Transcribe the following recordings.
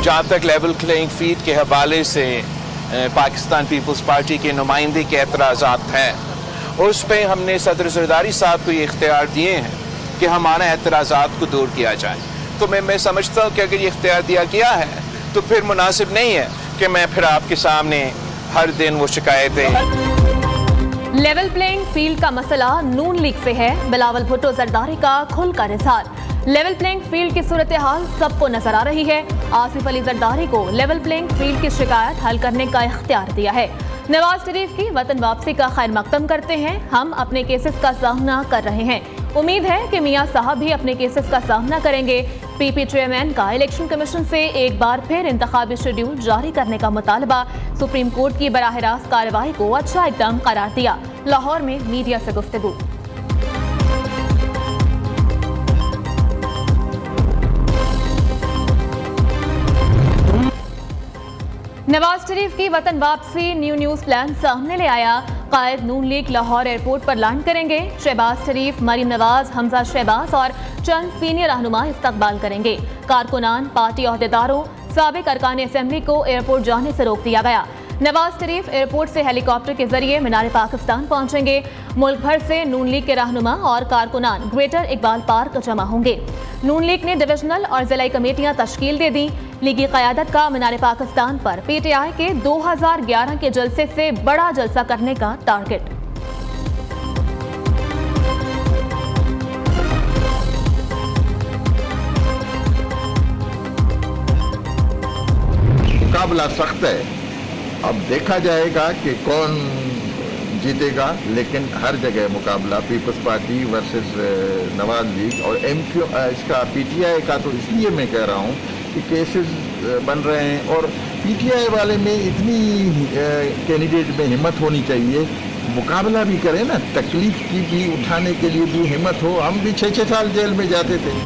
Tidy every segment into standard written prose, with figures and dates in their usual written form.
जहाँ तक level playing field के हवाले से पाकिस्तान पीपल्स पार्टी के नुमाइंदे के एतराज़ात हैं, उस पर हमने सदर ज़रदारी साहब को ये इख्तियार दिए हैं कि हमारा एतराज़ात को दूर किया जाए। तो मैं समझता हूँ कि अगर ये इख्तियार दिया गया है तो फिर मुनासिब नहीं है कि मैं फिर आपके सामने हर दिन वो शिकायतें। लेवल प्लेइंग फील्ड का मसला नून लीग से है, बिलावल भुट्टो जरदारी का खुलकर इजहार। लेवल प्लेइंग फील्ड की सूरत हाल सबको नजर आ रही है। आसिफ अली जरदारी को लेवल प्लेइंग फील्ड की शिकायत हल करने का इख्तियार दिया है। नवाज शरीफ की वतन वापसी का खैर मकदम करते हैं, हम अपने केसेस का सामना कर रहे हैं। उम्मीद है कि मियां साहब भी अपने केसेस का सामना करेंगे। पीपी चेयरमैन का इलेक्शन कमीशन से एक बार फिर इंतखाबी शेड्यूल जारी करने का मुतालबा। सुप्रीम कोर्ट की बराह रास्त कार्रवाई को अच्छा इक़दाम करार दिया। लाहौर में मीडिया से गुफ्तगू। नवाज शरीफ की वतन वापसी न्यूज़ प्लान सामने ले आया। कायद नून लीग लाहौर एयरपोर्ट पर लैंड करेंगे। शहबाज शरीफ, मरीम नवाज, हमजा शहबाज और चंद सीनियर रहनुमा इस्तकबाल करेंगे। कारकुनान, पार्टी अहदेदारों, साबिक अरकान असेंबली को एयरपोर्ट जाने से रोक दिया गया। नवाज शरीफ एयरपोर्ट से हेलीकॉप्टर के जरिए मीनार पाकिस्तान पहुंचेंगे। मुल्क भर से नून लीग के रहनुमा और कारकुनान ग्रेटर इकबाल पार्क जमा होंगे। नून लीग ने डिविजनल और जिलाई कमेटियां तश्कील दे दी। लीगी क़यादत का मीनार पाकिस्तान पर पीटीआई के 2011 के जलसे से बड़ा जलसा करने का टारगेट। मुकाबला सख्त है, अब देखा जाएगा कि कौन जीतेगा, लेकिन हर जगह मुकाबला people's party versus Nawaz league और एमक्यू इसका पीटीआई का। तो इसलिए मैं कह रहा हूँ कि केसेस बन रहे हैं और पीटीआई वाले में इतनी कैंडिडेट में हिम्मत होनी चाहिए, मुकाबला भी करें ना, तकलीफ की भी उठाने के लिए भी हिम्मत हो। हम भी 6-6 साल जेल में जाते थे।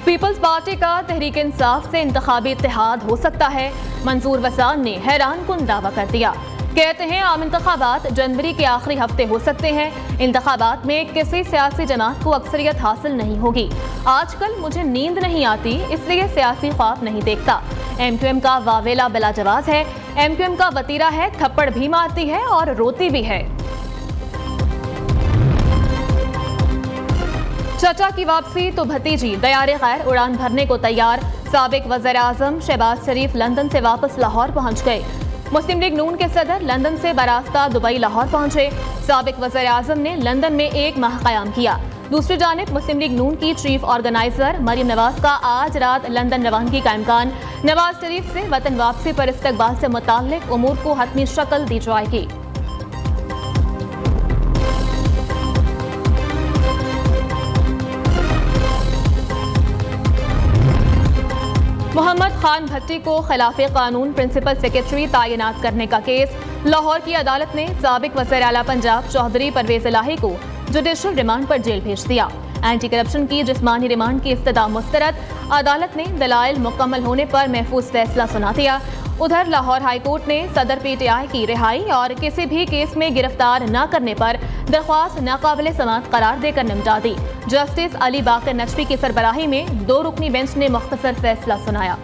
पीपल्स पार्टी का तहरीक इंसाफ से इंतखाबी इत्तेहाद हो सकता है, मंसूर वसान ने हैरान कुन दावा कर दिया। कहते हैं आम इंतखाबात जनवरी के आखिरी हफ्ते हो सकते हैं। इंतखाबात में किसी सियासी जमात को अक्सरियत हासिल नहीं होगी। आजकल मुझे नींद नहीं आती, इसलिए सियासी ख्वाब नहीं देखता। एमक्यूएम का वावेला बिला जवाज है। एमक्यूएम का वतीरा है, थप्पड़ भी मारती है और रोती भी है। चचा की वापसी तो भतीजी दयारे खैर उड़ान भरने को तैयार। साबिक वज़ीर आज़म शहबाज शरीफ लंदन से वापस लाहौर पहुंच गए। मुस्लिम लीग नून के सदर लंदन से बरास्ता दुबई लाहौर पहुंचे। साबिक वज़ीर आज़म ने लंदन में 1 माह क़याम किया। दूसरी जानिब मुस्लिम लीग नून की चीफ ऑर्गेनाइजर मरीम नवाज का आज रात लंदन रवानगी का इम्कान। नवाज शरीफ से वतन वापसी पर इस्तकबाल से मुताल्लिक उमूर को हतमी शक्ल दी जाएगी। मोहम्मद खान भट्टी को खिलाफे कानून प्रिंसिपल सेक्रेटरी तैनात करने का केस। लाहौर की अदालत ने साबिक वज़ीर आला पंजाब चौधरी परवेज इलाही को जुडिशल रिमांड पर जेल भेज दिया। एंटी करप्शन की जिस्मानी रिमांड की इस्तदा मुस्तरद। अदालत ने दलाइल मुकम्मल होने पर महफूज फैसला सुना दिया। उधर लाहौर हाई कोर्ट ने सदर पीटीआई की रिहाई और किसी भी केस में गिरफ्तार न करने पर दरख्वास्त नाकाबिले समाअत करार देकर निपटा दी। जस्टिस अली बाकर नजफी की सरबराही में 2 रुकनी बेंच ने मुख्तसर फैसला सुनाया।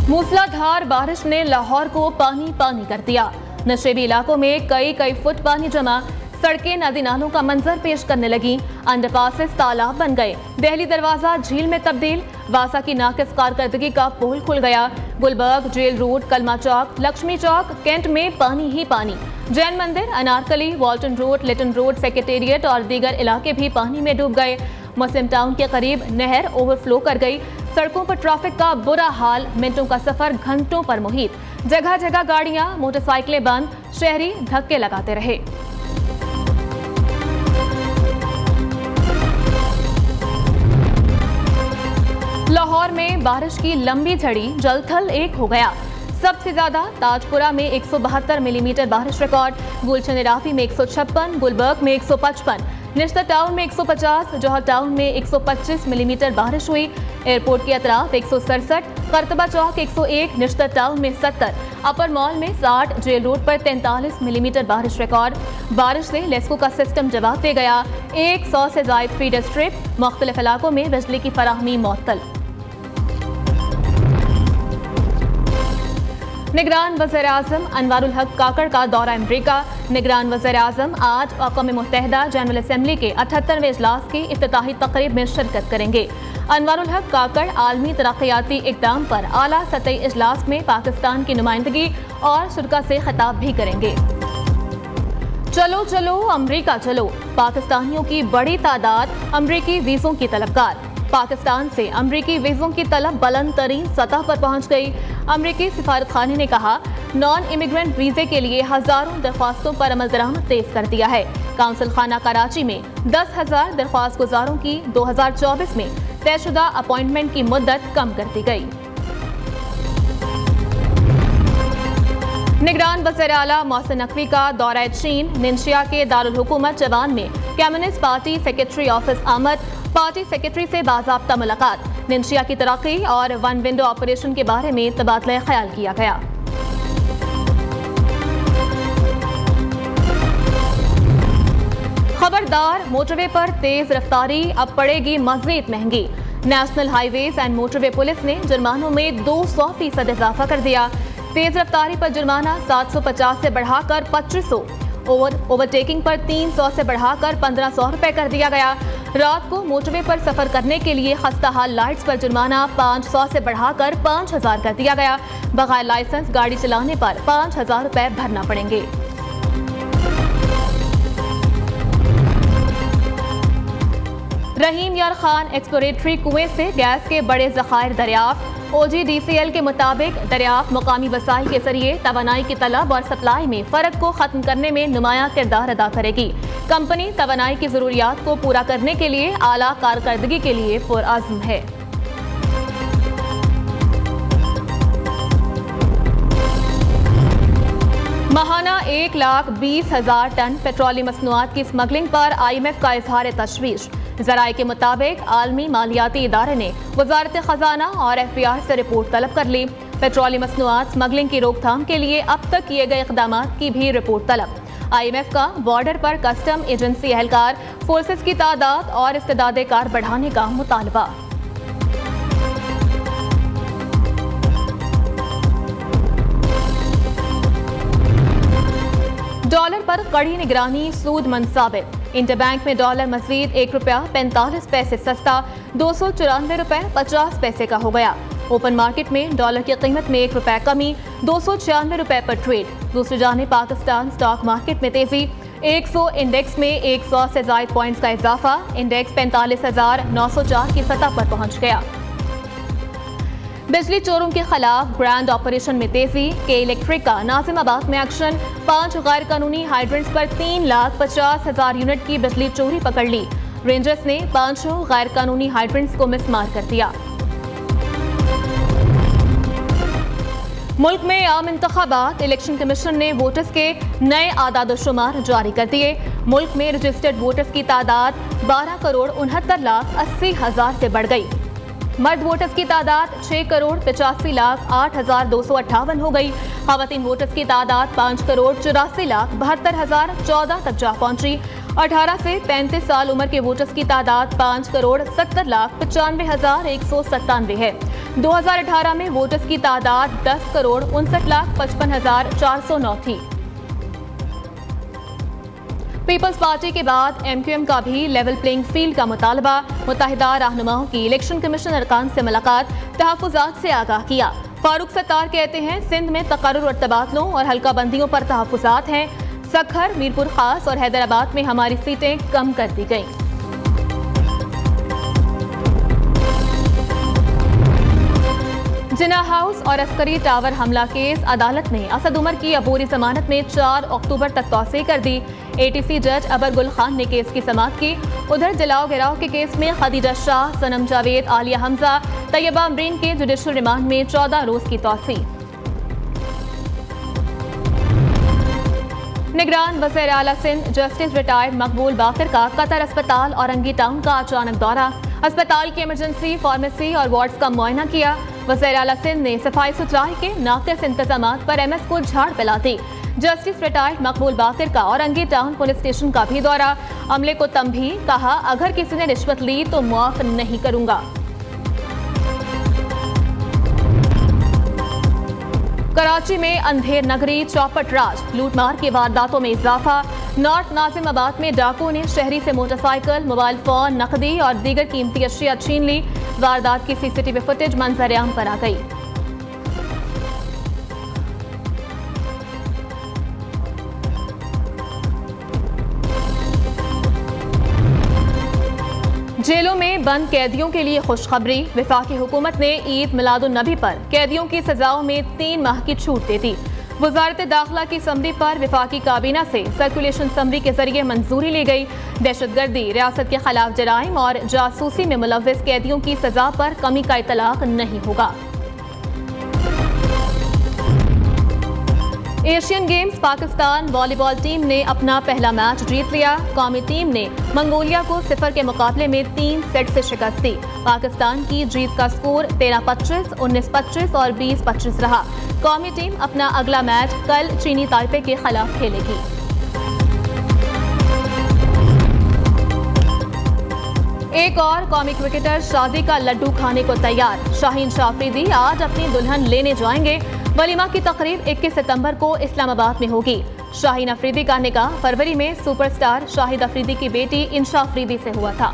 मूसलाधार बारिश ने लाहौर को पानी पानी कर दिया। नशेबी इलाकों में कई फुट पानी जमा। सड़कें नदी नालों का मंजर पेश करने लगी। अंडरपासेस तालाब बन गए। दिल्ली दरवाजा झील में तब्दील। वासा की नाकिस कारकर्दगी का पोल खुल गया। गुलबर्ग, जेल रोड, कलमा चौक, लक्ष्मी चौक, कैंट में पानी ही पानी। Jain Mandir, Anarkali, Walton road, Lytton road, secretariat और दीगर इलाके भी पानी में डूब गए। मुस्लिम टाउन के करीब नहर ओवरफ्लो कर गई। सड़कों पर ट्रैफिक का बुरा हाल। मिनटों का सफर घंटों पर मुहित। जगह जगह गाड़ियां, मोटरसाइकिलें बंद। शहरी धक्के लगाते रहे। लाहौर में बारिश की लंबी झड़ी जलथल एक हो गया। सबसे ज्यादा ताजपुरा में 172 मिलीमीटर बारिश रिकॉर्ड। गुलशन राफी में 156, गुलबर्ग में 155, निश्तर टाउन में 150, जौहर टाउन में 125 मिलीमीटर बारिश हुई। एयरपोर्ट के अतराफ 167, करतबा चौक 101, निश्तर टाउन में 70, अपर मॉल में 60, जेल रोड पर 43 मिलीमीटर बारिश रिकॉर्ड। बारिश से लेस्को का सिस्टम जवाब दे गया। 100 से ज्यादा फीडर स्ट्रिप, मुख्तलिफ इलाकों में बिजली की फराहमी मुअत्तल। निगरान वज़ीर आज़म अनवारुल हक काकड़ का दौरा अमरीका। निगरान वज़ीर आज़म आज अक़वाम मुत्तहिदा जनरल असम्बली के 78वें इजलास की इफ्तिताही तक़रीब में शिरकत करेंगे। अनवारुल हक काकड़ आलमी तरक्याती इक़दाम पर आला सतही इजलास में पाकिस्तान की नुमाइंदगी और शुरका से खिताब भी करेंगे। चलो चलो अमरीका चलो, पाकिस्तानियों की बड़ी तादाद अमरीकी वीज़ों की तलबगार। पाकिस्तान से अमरीकी वीज़ों की तलब बुलंद तरीन सतह पर पहुंच गई। अमरीकी सिफारतखाने ने कहा, नॉन इमिग्रेंट वीज़े के लिए हज़ारों दरख्वास्तों पर अमल दरामद तेज कर दिया है। काउंसिल खाना कराची में 10,000 दरख्वास्त गुजारों की 2024 में तयशुदा अपॉइंटमेंट की मुद्दत कम कर दी गई। निगरान वज़ीर आला मोहसिन नकवी का दौरा चीन। निंशिया के दारुल हुकूमत जवान में कम्युनिस्ट पार्टी सेक्रेटरी ऑफिस आमद। पार्टी सेक्रेटरी से बाज़ाब्ता मुलाकात। निंशिया की तरक्की और वन विंडो ऑपरेशन के बारे में तबादला ख्याल किया गया। खबरदार, मोटरवे पर तेज रफ्तारी अब पड़ेगी मज़ीद महंगी। National highways and motorway police ने जुर्मानों में 200% इजाफा कर दिया। तेज रफ्तारी पर जुर्माना 750 से बढ़ाकर 2500, ओवरटेकिंग पर 300 से बढ़ाकर 1500 रुपए कर दिया गया। रात को मोटरवे पर सफर करने के लिए खस्ताहाल लाइट्स पर जुर्माना 500 से बढ़ाकर 5000 कर दिया गया। बगैर लाइसेंस गाड़ी चलाने पर 5000 रुपए भरना पड़ेंगे। रहीम यार खान एक्सप्लोरेटरी कुएं से गैस के बड़े ज़खायर दरियाफ्त। OGDCL के मुताबिक दरियाफ्त मुकामी वसाइल के जरिए तवानाई की तलब और सप्लाई में फ़र्क को ख़त्म करने में नुमायां किरदार अदा करेगी। कंपनी तवानाई की ज़रूरियात को पूरा करने के लिए आला कारकर्दगी के लिए पुरअज़्म है। माहाना 1,20,000 टन पेट्रोलियम मसनूआत की स्मगलिंग पर IMF का इजहार तशवीश। ज़राए के मुताबिक आलमी मालियाती इदारे ने वजारत खजाना और FBI से रिपोर्ट तलब कर ली। पेट्रोलियम मसनूआत स्मगलिंग की रोकथाम के लिए अब तक किए गए इक़दाम की भी रिपोर्ट तलब। IMF का बॉर्डर पर कस्टम एजेंसी एहलकार, फोर्सेस की तादाद और इस्तेदाद कार बढ़ाने का मुतालबा। डॉलर पर कड़ी निगरानी सूद मंद साबित। इंटरबैंक में डॉलर मजीद ₹1.45 सस्ता 294 रुपए 50 पैसे का हो गया। ओपन मार्केट में डॉलर की कीमत में ₹1 कमी 296 रुपए पर ट्रेड। दूसरी जानिब पाकिस्तान स्टॉक मार्केट में तेजी। 100 इंडेक्स में 100 से ज्यादा पॉइंट्स का इजाफा। इंडेक्स 45,904 की सतह पर पहुंच गया। बिजली चोरों के खिलाफ ग्रैंड ऑपरेशन में तेजी। के इलेक्ट्रिक का नाजिमाबाद में एक्शन। 5 गैर कानूनी हाइड्रेंट्स पर 3,50,000 यूनिट की बिजली चोरी पकड़ ली। रेंजर्स ने 5 गैर कानूनी हाइड्रेंट्स को मिसमार कर दिया। मुल्क में आम इंतखाबात। इलेक्शन कमीशन ने वोटर्स के नए आदाद-ओ-शुमार जारी कर दिए। मुल्क में रजिस्टर्ड वोटर्स की तादाद 12,69,80,000 से बढ़ गई। मर्द वोटर्स की तादाद 6,85,08,258 हो गई। ख़वातीन वोटर्स की तादाद 5,84,72,014 तक जा पहुंची। 18 से 35 साल उम्र के वोटर्स की तादाद 5,70,95,197 है। 2018 में वोटर्स की तादाद 10,59,55,409 थी। पीपल्स पार्टी के बाद MQM का भी लेवल प्लेइंग फील्ड का मुतालबा। मुत्तहिदा रहनुमाओं की इलेक्शन कमीशन अरकान से मुलाकात। तहफ़्फ़ुज़ात से आगाह किया। फारूक सत्तार कहते हैं, सिंध में तकर्रुर और तबादलों और हल्का बंदियों पर तहफ़्फ़ुज़ात हैं। सखर, मीरपुर खास और हैदराबाद में हमारी सीटें कम कर दी गईं। जिना हाउस और अस्करी टावर हमला केस। अदालत ने असद उमर की अबूरी जमानत में 4 अक्टूबर तक तौसीह कर दी। ATC जज अबर गुल खान ने केस की समाअत की। उधर जलाओ गिराव के केस में खदीजा शाह, सनम जावेद, आलिया हमजा, तैयबा अमरीन के जुडिशल रिमांड में 14 रोज की तौसीह। निगरान वज़ीर आला सिंध जस्टिस रिटायर्ड मकबूल बाकर का कतर अस्पताल औरंगी टाउन का अचानक दौरा। अस्पताल की इमरजेंसी, फार्मेसी और वार्ड्स का मुआयना किया। वज़ीर आला सिंध ने सफाई सुथराई के नाक़िस इंतजामात पर MS को झाड़ पिला दी। जस्टिस रिटायर्ड मकबूल बाकर का औरंगी टाउन पुलिस स्टेशन का भी दौरा, अमले को तंबीह, कहा अगर किसी ने रिश्वत ली तो मुआफ नहीं करूंगा। कराची में अंधेर नगरी चौपट राज, लूटमार की वारदातों में इजाफा। नॉर्थ नाजिमाबाद में डाकुओं ने शहरी से मोटरसाइकिल, मोबाइल फोन, नकदी और दीगर कीमती अशिया छीन ली। वारदात की CCTV फुटेज मंजर-ए-आम पर आ गई। जेलों में बंद कैदियों के लिए खुशखबरी, वफाकी हुकूमत ने ईद मिलादुन्नबी पर कैदियों की सजाओं में 3 माह की छूट दे दी। वजारत दाखिला की समरी पर वफाकी काबीना से सर्कुलेशन समरी के जरिए मंजूरी ली गई। दहशतगर्दी, रियासत के खिलाफ जराइम और जासूसी में मुलव्वस कैदियों की सजा पर कमी का इतलाक नहीं होगा। Asian games Pakistan volleyball team ने अपना पहला मैच जीत लिया। कौमी टीम ने मंगोलिया को 0 के मुकाबले में 3 सेट से शिकस्त दी। पाकिस्तान की जीत का स्कोर 13-25, 19-25 और 20-25 रहा। कौमी टीम अपना अगला मैच कल चीनी ताइपे के खिलाफ खेलेगी। एक और कौमी क्रिकेटर शादी का लड्डू खाने को तैयार। शाहीन शाह अफरीदी आज अपनी दुल्हन लेने जाएंगे। वलीमा की तकरीब 21 सितंबर को इस्लामाबाद में होगी। शाहीन अफरीदी का निकाह फरवरी में सुपरस्टार शाहिद अफरीदी की बेटी इंशा अफरीदी से हुआ था।